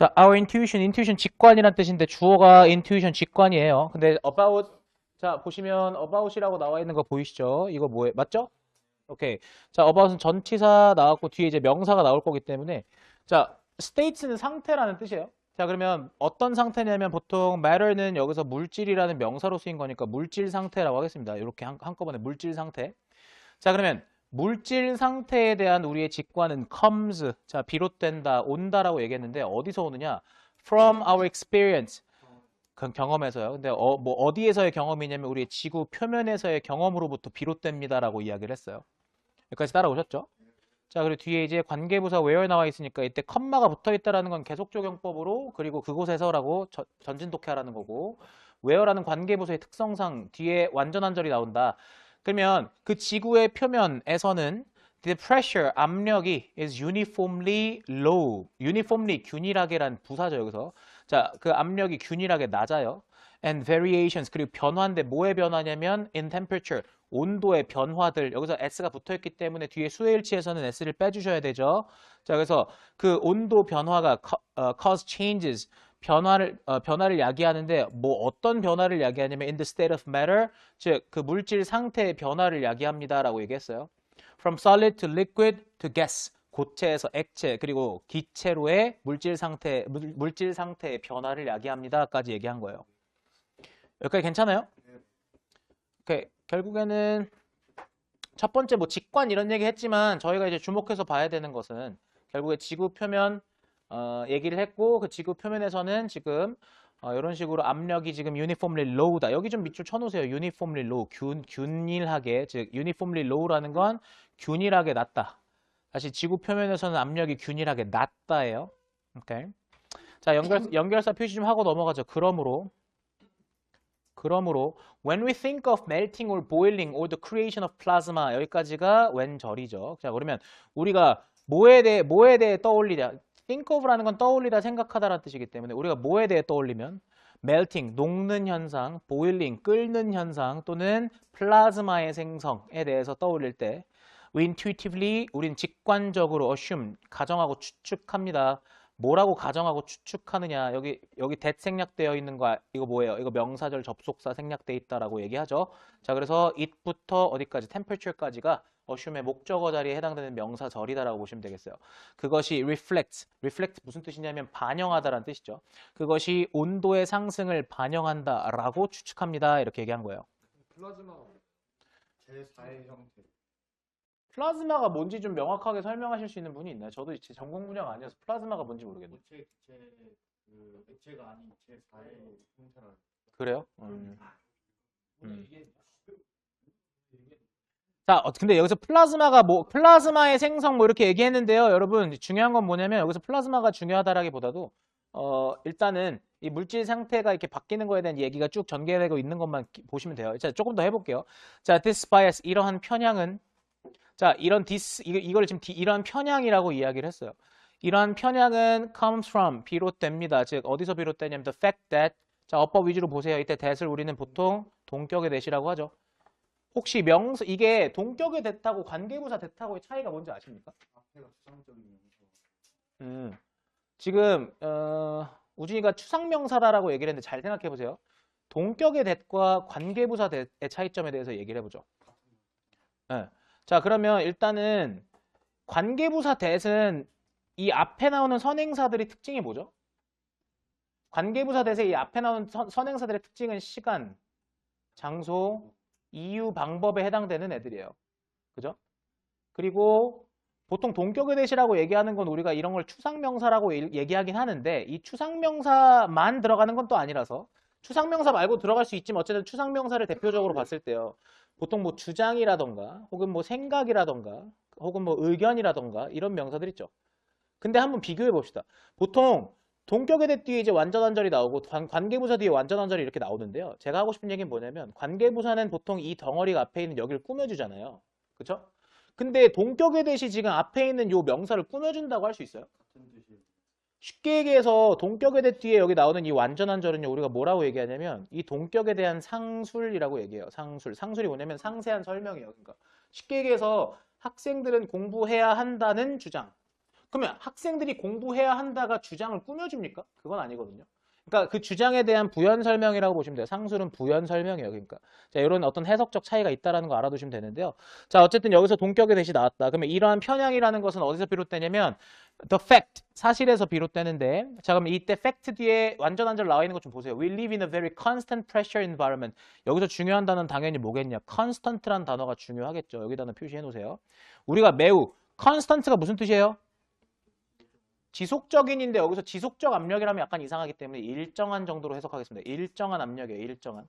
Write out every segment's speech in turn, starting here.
자, our intuition 직관이란 뜻인데 주어가 intuition 직관이에요. 근데 about, 자, 보시면 about이라고 나와 있는 거 보이시죠? 이거 뭐예요? 맞죠? 오케이. 자, about은 전치사 나왔고 뒤에 이제 명사가 나올 거기 때문에 자, states는 상태라는 뜻이에요. 자, 그러면 어떤 상태냐면 보통 matter는 여기서 물질이라는 명사로 쓰인 거니까 물질 상태라고 하겠습니다. 이렇게 한꺼번에 물질 상태. 자, 그러면 물질 상태에 대한 우리의 직관은 comes, 자, 비롯된다, 온다라고 얘기했는데 어디서 오느냐? From our experience, 그 경험에서요. 근데 뭐 어디에서의 경험이냐면 우리의 지구 표면에서의 경험으로부터 비롯됩니다라고 이야기를 했어요. 여기까지 따라오셨죠? 자, 그리고 뒤에 이제 관계부사 where 나와 있으니까 이때 컴마가 붙어 있다라는 건 계속 적용법으로 그리고 그곳에서라고 전진 독해하라는 거고 where라는 관계부사의 특성상 뒤에 완전 한절이 나온다. 그러면 그 지구의 표면에서는 the pressure, 압력이 is uniformly low. uniformly, 균일하게란 부사죠, 여기서. 자, 그 압력이 균일하게 낮아요. and variations, 그리고 변화인데 뭐의 변화냐면 in temperature, 온도의 변화들. 여기서 s가 붙어있기 때문에 뒤에 수일치에서는 s를 빼주셔야 되죠. 자, 그래서 그 온도 변화가 cause changes, 변화를 야기하는데 뭐 어떤 변화를 야기하냐면 in the state of matter, 즉 그 물질 상태의 변화를 야기합니다라고 얘기했어요. From solid to liquid to gas, 고체에서 액체 그리고 기체로의 물질 상태의 변화를 야기합니다까지 얘기한 거예요. 여기까지 괜찮아요? 오케이. 결국에는 첫 번째 뭐 직관 이런 얘기 했지만 저희가 이제 주목해서 봐야 되는 것은 결국에 지구 표면 얘기를 했고 그 지구 표면에서는 지금 이런 식으로 압력이 지금 uniformly low다. 여기 좀 밑줄 쳐놓으세요. uniformly low, 균일하게, 즉 uniformly low라는 건 균일하게 낮다. 다시 지구 표면에서는 압력이 균일하게 낮다예요. 오케이. 자, 연결사 표시 좀 하고 넘어가죠. 그러므로 when we think of melting or boiling or the creation of plasma, 여기까지가 웬절이죠. 자, 그러면 우리가 뭐에 대해 떠올리냐? think of라는 건 떠올리다, 생각하다라는 뜻이기 때문에 우리가 뭐에 대해 떠올리면 melting, 녹는 현상, boiling, 끓는 현상 또는 플라즈마의 생성에 대해서 떠올릴 때 we intuitively, 우린 직관적으로 assume, 가정하고 추측합니다. 뭐라고 가정하고 추측하느냐. 여기 that 생략되어 있는 거 이거 뭐예요? 이거 명사절 접속사 생략되어 있다라고 얘기하죠. 자, 그래서 it부터 어디까지 temperature까지가 assume의 목적어 자리에 해당되는 명사절이다라고 보시면 되겠어요. 그것이 reflect 무슨 뜻이냐면 반영하다라는 뜻이죠. 그것이 온도의 상승을 반영한다라고 추측합니다. 이렇게 얘기한 거예요. 플라즈마 제4의 형태. 플라즈마가 뭔지 좀 명확하게 설명하실 수 있는 분이 있나요? 저도 제 전공 분야가 아니어서 플라즈마가 뭔지 모르겠네요. 고체 기체 그 액체가 아닌 제4의 형태라. 그래요? 오늘 이게 자, 근데 여기서 플라즈마의 생성 뭐 이렇게 얘기했는데요. 여러분, 중요한 건 뭐냐면 여기서 플라즈마가 중요하다라기보다도, 일단은 이 물질 상태가 이렇게 바뀌는 거에 대한 얘기가 쭉 전개되고 있는 것만 보시면 돼요. 자, 조금 더 해볼게요. 자, this bias, 이러한 편향은, 자, 이걸 지금 이러한 편향이라고 이야기를 했어요. 이러한 편향은 comes from, 비롯됩니다. 즉, 어디서 비롯되냐면 the fact that, 자, 어법 위주로 보세요. 이때 that을 우리는 보통 동격의 that이라고 하죠. 혹시 이게 동격의 that하고 관계부사 that하고의 차이가 뭔지 아십니까? 앞에가 추상적이면서 지금 우진이가 추상명사라고 얘기를 했는데 잘 생각해 보세요. 동격의 that과 관계부사 that의 차이점에 대해서 얘기를 해보죠. 네. 자, 그러면 일단은 관계부사 that은 이 앞에 나오는 선행사들의 특징이 뭐죠? 관계부사 that의 이 앞에 나오는 선행사들의 특징은 시간, 장소, 이유, 방법에 해당되는 애들이에요. 그죠? 그리고 보통 동격의 that이라고 얘기하는 건 우리가 이런 걸 추상명사라고 얘기하긴 하는데 이 추상명사만 들어가는 건 또 아니라서 추상명사 말고 들어갈 수 있지만 어쨌든 추상명사를 대표적으로 봤을 때요. 보통 뭐 주장이라던가 혹은 뭐 생각이라던가 혹은 뭐 의견이라던가 이런 명사들 있죠. 근데 한번 비교해 봅시다. 보통 동격의 that 뒤에 이제 완전한절이 나오고 관계부사 뒤에 완전한절이 이렇게 나오는데요. 제가 하고 싶은 얘기는 뭐냐면 관계부사는 보통 이 덩어리가 앞에 있는 여기를 꾸며주잖아요. 그쵸? 근데 동격의 that이 지금 앞에 있는 요 명사를 꾸며준다고 할 수 있어요? 같은 뜻이. 쉽게 얘기해서 동격의 that 뒤에 여기 나오는 이 완전한절은요. 우리가 뭐라고 얘기하냐면 이 동격에 대한 상술이라고 얘기해요. 상술이 뭐냐면 상세한 설명이에요. 그러니까 쉽게 얘기해서 학생들은 공부해야 한다는 주장. 그러면 학생들이 공부해야 한다가 주장을 꾸며줍니까? 그건 아니거든요. 그러니까 그 주장에 대한 부연 설명이라고 보시면 돼요. 상술은 부연 설명이에요. 그러니까 자, 이런 어떤 해석적 차이가 있다라는 거 알아두시면 되는데요. 자, 어쨌든 여기서 동격의 대시 나왔다. 그러면 이러한 편향이라는 것은 어디서 비롯되냐면 the fact, 사실에서 비롯되는데, 자, 그럼 이때 fact 뒤에 완전 한절 나와 있는 것 좀 보세요. We live in a very constant pressure environment. 여기서 중요한 단어는 당연히 뭐겠냐? constant라는 단어가 중요하겠죠. 여기다는 표시해 놓으세요. 우리가 매우, constant가 무슨 뜻이에요? 지속적인인데 여기서 지속적 압력이라면 약간 이상하기 때문에 일정한 정도로 해석하겠습니다. 일정한 압력이에요. 일정한.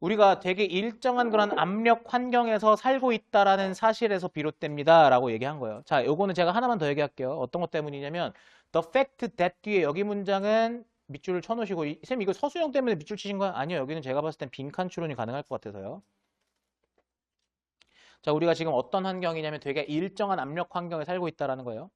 우리가 되게 일정한 그런 압력 환경에서 살고 있다라는 사실에서 비롯됩니다. 라고 얘기한 거예요. 자, 요거는 제가 하나만 더 얘기할게요. 어떤 것 때문이냐면 the fact that 뒤에 여기 문장은 밑줄을 쳐놓으시고 쌤 이거 서술형 때문에 밑줄 치신 거야? 아니요. 여기는 제가 봤을 땐 빈칸 추론이 가능할 것 같아서요. 자, 우리가 지금 어떤 환경이냐면 되게 일정한 압력 환경에 살고 있다라는 거예요.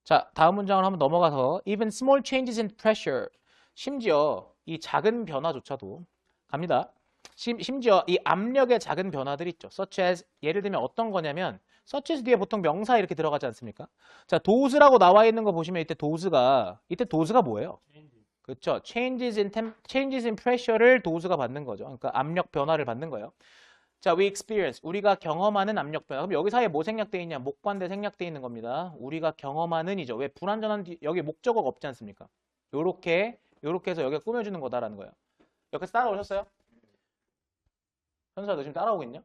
자, 다음 문장을 한번 넘어가서 even small changes in pressure, 심지어 이 작은 변화조차도 갑니다. 심지어 이 압력의 작은 변화들 있죠. such as, 예를 들면 어떤 거냐면 such as 뒤에 보통 명사 이렇게 들어가지 않습니까? 자, does라고 나와 있는 거 보시면 이때 does가 뭐예요? 그렇죠. changes in pressure를 does가 받는 거죠. 그러니까 압력 변화를 받는 거예요. 자, we experience, 우리가 경험하는 압력 변화. 그럼 여기 사이에 뭐 생략되어 있냐? 목관대 생략되어 있는 겁니다. 우리가 경험하는이죠. 왜? 불완전한 여기 목적어가 없지 않습니까? 요렇게 해서 여기가 꾸며주는 거다라는 거예요. 여기서 따라오셨어요? 현수야, 너 지금 따라오고 있냐?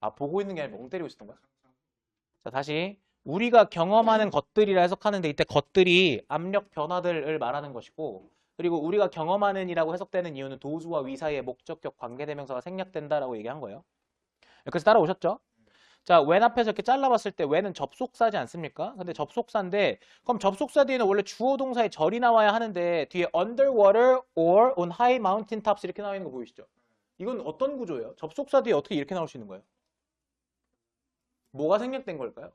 아, 보고 있는 게 아니라 멍 때리고 있었던 거야? 자, 다시. 우리가 경험하는 것들이라 해석하는데 이때 것들이 압력 변화들을 말하는 것이고, 그리고 우리가 경험하는 이라고 해석되는 이유는 도수와 위 사이의 목적격 관계대명사가 생략된다라고 얘기한 거예요. 여기서 따라오셨죠? 자, when 앞에서 이렇게 잘라봤을 때 when은 접속사지 않습니까? 근데 접속사인데 그럼 접속사 뒤에는 원래 주어 동사의 절이 나와야 하는데 뒤에 underwater or on high mountain tops 이렇게 나와 있는 거 보이시죠? 이건 어떤 구조예요? 접속사 뒤에 어떻게 이렇게 나올 수 있는 거예요? 뭐가 생략된 걸까요?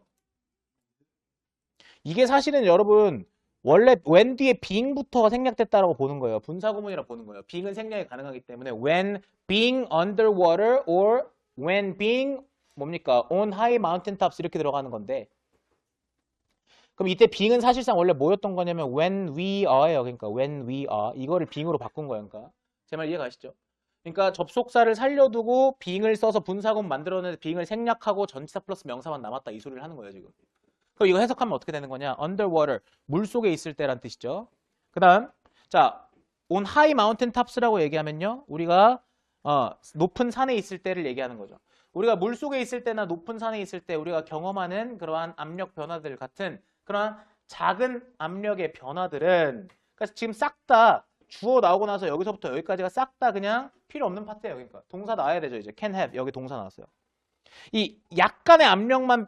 이게 사실은 여러분 원래 when 뒤에 being부터가 생략됐다라고 보는 거예요. 분사구문이라 보는 거예요. being은 생략이 가능하기 때문에 when being underwater or when being 뭡니까? on high mountain tops 이렇게 들어가는 건데 그럼 이때 being은 사실상 원래 뭐였던 거냐면 when we are예요. 그러니까 when we are 이거를 being으로 바꾼 거예요. 그러니까 제 말 이해가시죠? 그러니까 접속사를 살려두고 being을 써서 분사구문 만들어내서 being을 생략하고 전치사 플러스 명사만 남았다 이 소리를 하는 거예요. 지금. 그럼 이거 해석하면 어떻게 되는 거냐? underwater, 물속에 있을 때란 뜻이죠. 그 다음, 자, on high mountain tops라고 얘기하면요. 우리가 높은 산에 있을 때를 얘기하는 거죠. 우리가 물속에 있을 때나 높은 산에 있을 때 우리가 경험하는 그러한 압력 변화들 같은 그러한 작은 압력의 변화들은 그래서 지금 싹 다 주어 나오고 나서 여기서부터 여기까지가 싹 다 그냥 필요 없는 파트예요. 그러니까 동사 나와야 되죠. 이제 can have 여기 동사 나왔어요. 이 약간의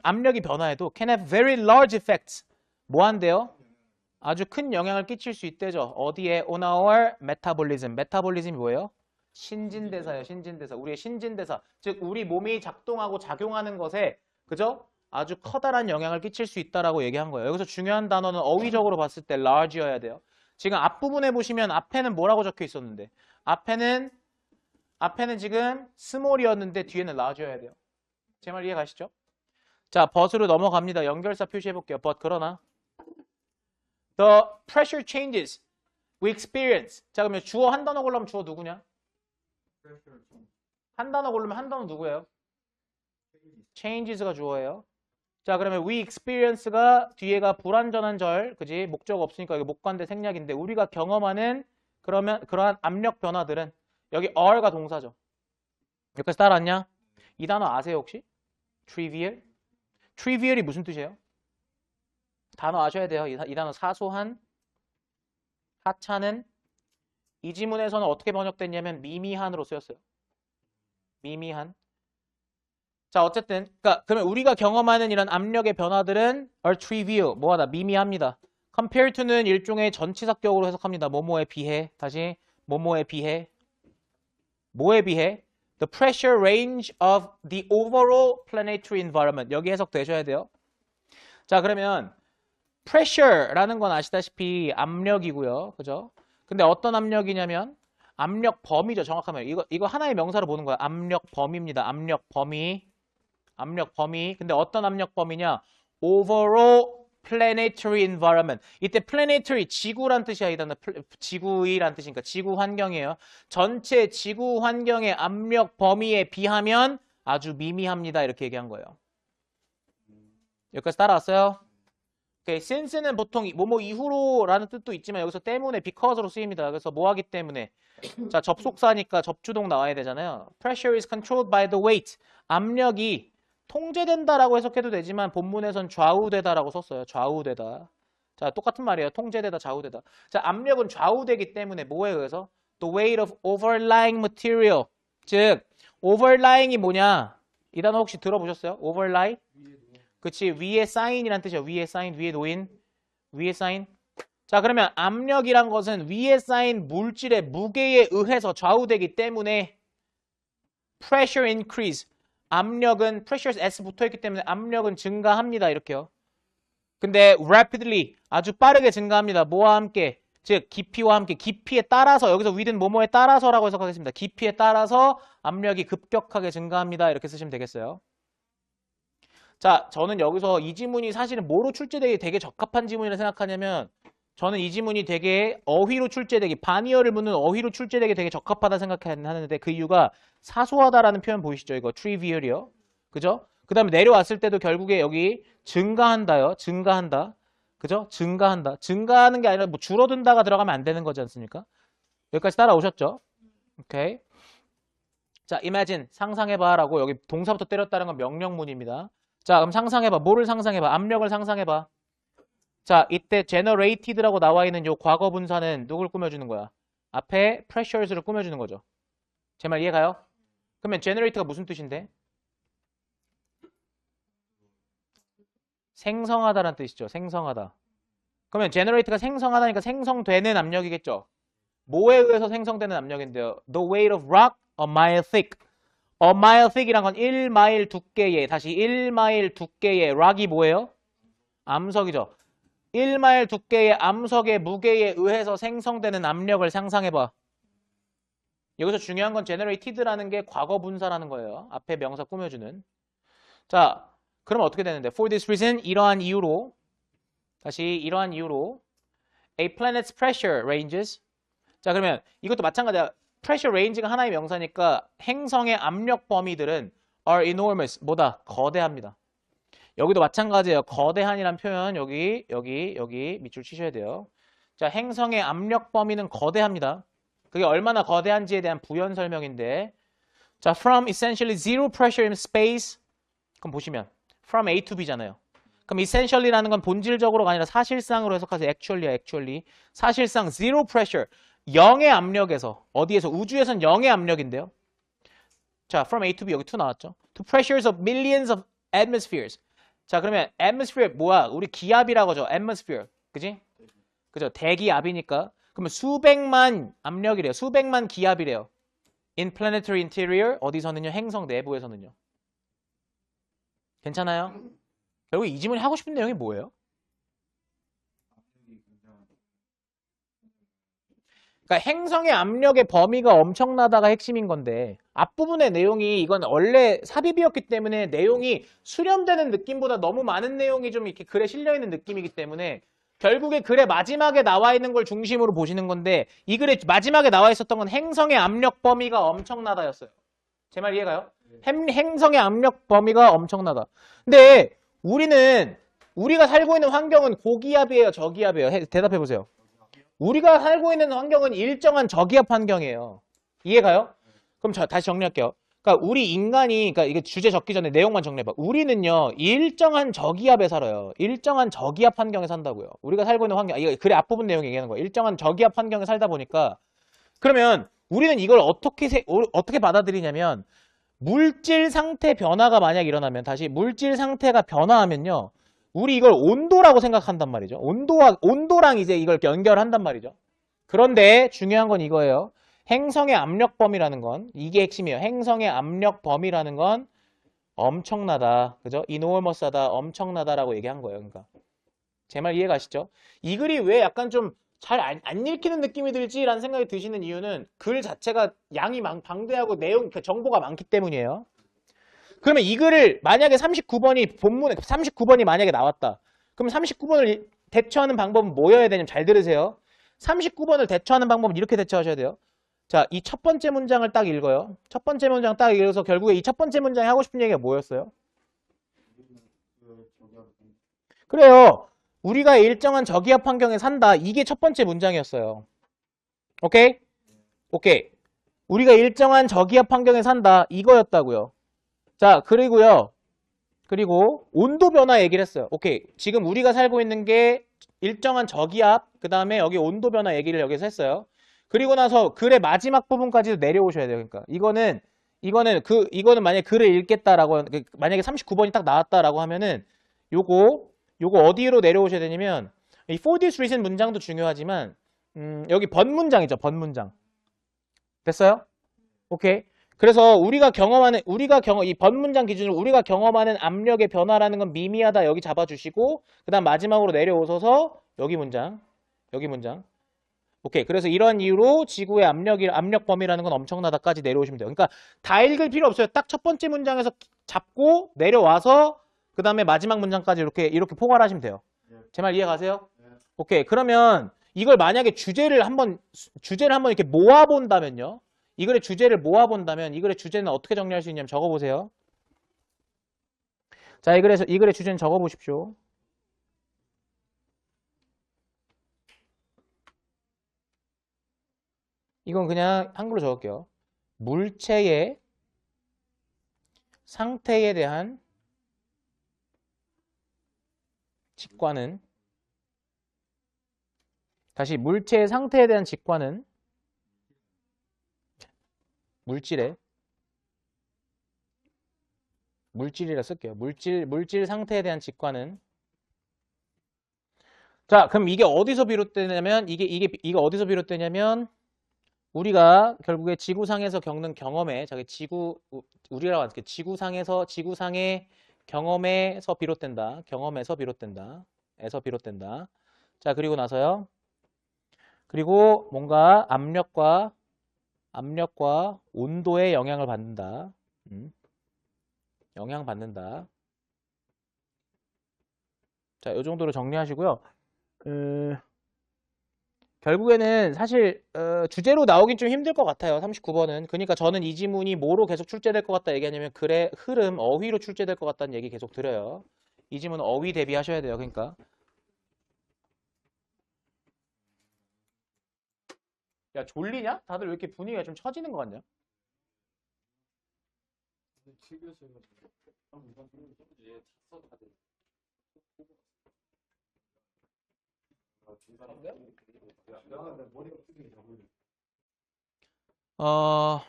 압력이 변화해도 can have very large effects. 뭐 한대요? 아주 큰 영향을 끼칠 수 있대죠. 어디에? on our metabolism. 메타볼리즘이 뭐예요? 신진대사예요. 신진대사. 우리의 신진대사. 즉 우리 몸이 작동하고 작용하는 것에 그죠? 아주 커다란 영향을 끼칠 수 있다라고 얘기한 거예요. 여기서 중요한 단어는 어휘적으로 봤을 때 large여야 돼요. 지금 앞부분에 보시면 앞에는 뭐라고 적혀 있었는데 앞에는 지금 small이었는데 뒤에는 large여야 돼요. 제 말 이해가시죠? 자, but으로 넘어갑니다. 연결사 표시해볼게요. but 그러나 the pressure changes we experience. 자, 그러면 주어 한 단어 고르면 주어 누구냐? 한 단어 고르면 한 단어 누구예요? changes가 주어예요. 자, 그러면 we experience가 뒤에가 불완전한 절, 그지? 목적 없으니까 이거 목관대 생략인데 우리가 경험하는 그러한 압력 변화들은 여기 are가 동사죠. 여기까지 따라왔냐? 이 단어 아세요 혹시? trivial? trivial이 무슨 뜻이에요? 단어 아셔야 돼요. 이 단어 사소한, 하찮은. 이 지문에서는 어떻게 번역됐냐면 미미한으로 쓰였어요. 미미한. 자, 어쨌든 그러면 우리가 경험하는 이런 압력의 변화들은 are trivial, 뭐하다? 미미합니다. compare to는 일종의 전치사격으로 해석합니다. 뭐뭐에 비해. 다시 뭐뭐에 비해. 뭐에 비해? The pressure range of the overall planetary environment. 여기 해석되셔야 돼요. 자, 그러면 pressure라는 건 아시다시피 압력이고요. 그죠? 근데 어떤 압력이냐면 압력 범위죠. 정확하면 이거 하나의 명사로 보는 거예요. 압력 범위입니다. 압력 범위. 압력 범위. 근데 어떤 압력 범위냐? overall planetary environment. 이때 planetary 지구란 뜻이야. 이 단어 지구이란 뜻이니까 지구 환경이에요. 전체 지구 환경의 압력 범위에 비하면 아주 미미합니다. 이렇게 얘기한 거예요. 여기까지 따라왔어요? 오케이, since는 보통 뭐뭐 이후로라는 뜻도 있지만 여기서 때문에 because로 쓰입니다. 그래서 뭐 하기 때문에 자 접속사니까 접주동 나와야 되잖아요. Pressure is controlled by the weight. 압력이 통제된다라고 해석해도 되지만 본문에선 좌우되다라고 썼어요. 좌우되다. 자 똑같은 말이에요. 통제되다 좌우되다. 자 압력은 좌우되기 때문에 뭐에 의해서? The weight of overlying material. 즉 overlying이 뭐냐? 이 단어 혹시 들어보셨어요? overlie? 그치, 위에 쌓인이란 뜻이야. 위에 쌓인, 위에 놓인, 위에 쌓인. 자, 그러면 압력이란 것은 위에 쌓인 물질의 무게에 의해서 좌우되기 때문에 pressure increase. 압력은 pressure S 붙어있기 때문에 압력은 증가합니다. 이렇게요. 근데 rapidly 아주 빠르게 증가합니다. 뭐와 함께? 즉 깊이와 함께. 깊이에 따라서 여기서 within 뭐뭐에 따라서라고 해석하겠습니다. 깊이에 따라서 압력이 급격하게 증가합니다. 이렇게 쓰시면 되겠어요. 자, 저는 여기서 이 지문이 사실은 뭐로 출제되기 되게 적합한 지문이라 생각하냐면 저는 이 지문이 되게 어휘로 출제되기, 반의어를 묻는 어휘로 출제되기 되게 적합하다 생각하는데 그 이유가 사소하다라는 표현 보이시죠? 이거 trivial이요. 그죠? 그 다음에 내려왔을 때도 결국에 여기 증가한다요. 증가한다. 그죠? 증가한다. 증가하는 게 아니라 뭐 줄어든다가 들어가면 안 되는 거지 않습니까? 여기까지 따라오셨죠? 오케이. 자, imagine, 상상해봐 라고 여기 동사부터 때렸다는 건 명령문입니다. 자, 그럼 상상해봐. 뭐를 상상해봐? 압력을 상상해봐. 자, 이때 generated라고 나와 있는 요 과거 분사는 누굴 꾸며주는 거야? 앞에 pressures를 꾸며주는 거죠. 제 말 이해가요? 그러면 generate가 무슨 뜻인데? 생성하다라는 뜻이죠. 생성하다. 그러면 generate가 생성하다니까 생성되는 압력이겠죠. 뭐에 의해서 생성되는 압력인데요? The weight of rock a mile thick. A mile thick이란 건 1마일 두께의, 다시 1마일 두께의 rock이 뭐예요? 암석이죠. 1마일 두께의 암석의 무게에 의해서 생성되는 압력을 상상해봐. 여기서 중요한 건 generated라는 게 과거 분사라는 거예요. 앞에 명사 꾸며주는. 자, 그럼 어떻게 되는데? For this reason, 이러한 이유로, 다시 이러한 이유로 a planet's pressure ranges. 자, 그러면 이것도 마찬가지야. pressure range가 하나의 명사니까 행성의 압력 범위들은 are enormous. 뭐다? 거대합니다. 여기도 마찬가지예요. 거대한이란 표현 여기 밑줄 치셔야 돼요. 자, 행성의 압력 범위는 거대합니다. 그게 얼마나 거대한지에 대한 부연 설명인데 자, from essentially zero pressure in space 그럼 보시면 from A to B잖아요. 그럼 essentially라는 건 본질적으로가 아니라 사실상으로 해석하세요. actually. 사실상 zero pressure 0의 압력에서 어디에서 우주에선 0의 압력인데요. 자, from A to B 여기 2 나왔죠. To pressures of millions of atmospheres. 자, 그러면 atmosphere 뭐야? 우리 기압이라고 하죠. atmosphere. 그지? 그죠? 대기압이니까. 그러면 수백만 압력이래요. 수백만 기압이래요. In planetary interior 어디서는요? 행성 내부에서는요. 괜찮아요? 결국 이 지문이 하고 싶은 내용이 뭐예요? 그러니까 행성의 압력의 범위가 엄청나다가 핵심인 건데 앞부분의 내용이 이건 원래 삽입이었기 때문에 내용이 수렴되는 느낌보다 너무 많은 내용이 좀 이렇게 글에 실려있는 느낌이기 때문에 결국에 글의 마지막에 나와 있는 걸 중심으로 보시는 건데 이 글의 마지막에 나와 있었던 건 행성의 압력 범위가 엄청나다였어요. 제 말 이해가요? 행성의 압력 범위가 엄청나다. 근데 우리가 살고 있는 환경은 고기압이에요, 저기압이에요? 대답해 보세요. 우리가 살고 있는 환경은 일정한 저기압 환경이에요. 이해가요? 그럼 다시 정리할게요. 그러니까 우리 인간이, 그러니까 이게 주제 적기 전에 내용만 정리해봐. 우리는요, 일정한 저기압에 살아요. 일정한 저기압 환경에 산다고요. 우리가 살고 있는 환경, 이거 글의 앞부분 내용 얘기하는 거예요. 일정한 저기압 환경에 살다 보니까 그러면 우리는 이걸 어떻게 받아들이냐면 물질 상태 변화가 만약 일어나면 다시 물질 상태가 변화하면요. 우리 이걸 온도라고 생각한단 말이죠. 온도랑 이제 이걸 연결한단 말이죠. 그런데 중요한 건 이거예요. 행성의 압력 범위라는 건 이게 핵심이에요. 행성의 압력 범위라는 건 엄청나다. 그죠? enormous하다, 엄청나다라고 얘기한 거예요. 그러니까 제 말 이해가시죠? 이 글이 왜 약간 좀 잘 안 읽히는 느낌이 들지라는 생각이 드시는 이유는 글 자체가 양이 방대하고 내용, 정보가 많기 때문이에요. 그러면 이 글을 만약에 39번이 본문에 39번이 만약에 나왔다. 그럼 39번을 대처하는 방법은 뭐여야 되냐면 잘 들으세요. 39번을 대처하는 방법은 이렇게 대처하셔야 돼요. 자, 이 첫 번째 문장을 딱 읽어요. 첫 번째 문장 딱 읽어서 결국에 이 첫 번째 문장에 하고 싶은 얘기가 뭐였어요? 그래요. 우리가 일정한 저기압 환경에 산다. 이게 첫 번째 문장이었어요. 오케이? 오케이. 우리가 일정한 저기압 환경에 산다. 이거였다고요. 자, 그리고 온도 변화 얘기를 했어요. 오케이. 지금 우리가 살고 있는 게 일정한 저기압, 그 다음에 여기 온도 변화 얘기를 여기서 했어요. 그리고 나서 글의 마지막 부분까지도 내려오셔야 돼요. 그러니까 이거는 만약에 글을 읽겠다라고 만약에 39번이 딱 나왔다라고 하면은 요거 어디로 내려오셔야 되냐면 이 for this reason 문장도 중요하지만 여기 번문장이죠. 번문장. 됐어요? 오케이. 그래서 이 번문장 기준으로 우리가 경험하는 압력의 변화라는 건 미미하다 여기 잡아주시고 그다음 마지막으로 내려오셔서 여기 문장. 오케이. 그래서 이러한 이유로 지구의 압력 범위라는 건 엄청나다까지 내려오시면 돼요. 그러니까 다 읽을 필요 없어요. 딱 첫 번째 문장에서 잡고 내려와서 그다음에 마지막 문장까지 이렇게 포괄하시면 돼요. 제 말 이해 가세요? 오케이. 그러면 이걸 만약에 주제를 한번 이렇게 모아본다면요. 이 글의 주제를 모아본다면 이 글의 주제는 어떻게 정리할 수 있냐면 적어보세요. 자, 이 글의 주제는 적어보십시오. 이건 그냥 한글로 적을게요. 물체의 상태에 대한 직관은 다시 물체의 상태에 대한 직관은 물질이라 쓸게요. 물질 상태에 대한 직관은 자, 그럼 이게 어디서 비롯되냐면 이게 어디서 비롯되냐면 우리가 결국에 지구상에서 겪는 경험에 우리라고 할게 지구상의 경험에서 비롯된다. 에서 비롯된다. 자, 그리고 나서요. 그리고 뭔가 압력과 온도에 영향을 받는다. 영향받는다. 자, 이 정도로 정리하시고요. 결국에는 사실 주제로 나오긴 좀 힘들 것 같아요. 39번은. 그러니까 저는 이 지문이 뭐로 계속 출제될 것 같다 얘기하냐면 글의 흐름, 어휘로 출제될 것 같다는 얘기 계속 드려요. 이 지문은 어휘 대비하셔야 돼요. 그러니까. 야, 졸리냐? 다들 왜 이렇게 분위기가 좀 처지는 것 같냐? 어,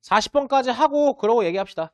40번까지 하고 그러고 얘기합시다.